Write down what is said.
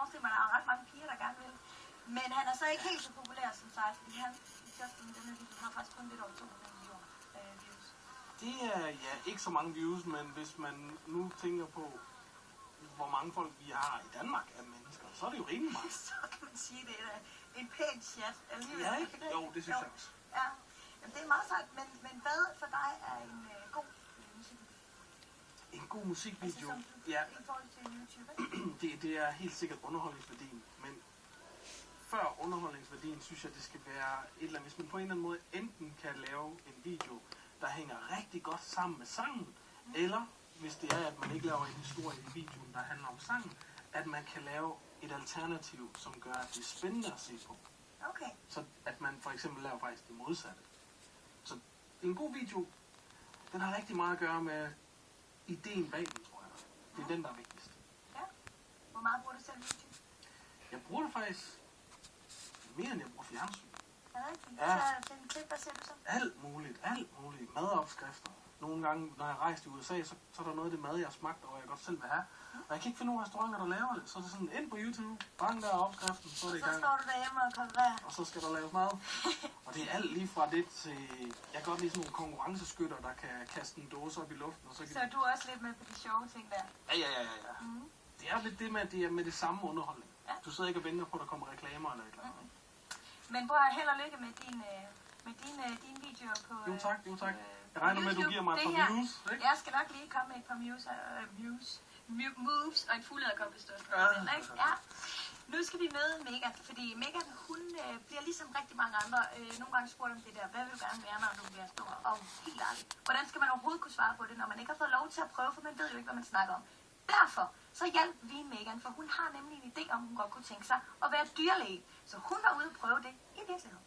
forestille mig, at der er ret mange piger, der gerne vil. Men han er så ikke helt så populær som sig, fordi han denne video har faktisk kun lidt over 200 millioner views. Det er ikke så mange views, men hvis man nu tænker på, hvor mange folk vi har i Danmark af mennesker, så er det jo rimelig meget. Så kan man sige, det er en pæn chat alligevel. Ja, ikke? Jo, det synes jeg også. Ja, jamen, det er meget sejt, men hvad for dig er en god musikvideo? En god musikvideo? Altså, Ja. I forhold til YouTube, ikke? det er helt sikkert underholdningsværdien, men før underholdningsværdien synes jeg, det skal være et eller andet, hvis man på en eller anden måde enten kan lave en video, der hænger rigtig godt sammen med sangen, eller hvis det er, at man ikke laver en historie i videoen, der handler om sangen, at man kan lave et alternativ, som gør, at det er spændende at se på. Okay. Så at man for eksempel laver faktisk det modsatte. Så en god video, den har rigtig meget at gøre med ideen bag den, tror jeg. Det er den, der er vigtigst. Ja. Hvor meget bruger du selv YouTube? Jeg bruger det faktisk mere, end jeg bruger fjernsyn. Er det rigtigt? Ja. Så den klip, hvad ser du så? Alt muligt. Madopskrifter. Nogle gange, når jeg rejser i USA, så er der noget af det mad, jeg har smagt, og jeg godt selv vil have. Og jeg kan ikke finde nogen restauranter, der laver det. Så er det sådan, ind på YouTube, bang der opskriften, så er det i gang. Så står du derhjemme og konkurrerer. Og så skal der laves mad. Og det er alt lige fra det til... Jeg kan godt lide sådan nogle konkurrenceskytter, der kan kaste en dåse op i luften. Og så er du også lidt med på de sjove ting der? Ja. Mm. Det er lidt det med det samme underholdning. Ja. Du sidder ikke og venter på, at der kommer reklamer eller et eller andet. Men prøv at held og lykke med dine videoer på... Jo tak. Jeg regner med, at du giver mig et par views, ikke? Jeg skal nok lige komme med et par moves og en fuldæderkompestund. Ja. Nu skal vi møde Megan, fordi Megan, hun bliver ligesom rigtig mange andre. Nogle gange spurgte om det der, hvad vil du gerne være, når du bliver stor? Og helt ærligt, hvordan skal man overhovedet kunne svare på det, når man ikke har fået lov til at prøve, for man ved jo ikke, hvad man snakker om. Derfor så hjalp vi Megan, for hun har nemlig en idé om, hun godt kunne tænke sig at være dyrlæge. Så hun var ude og prøve det i virkeligheden.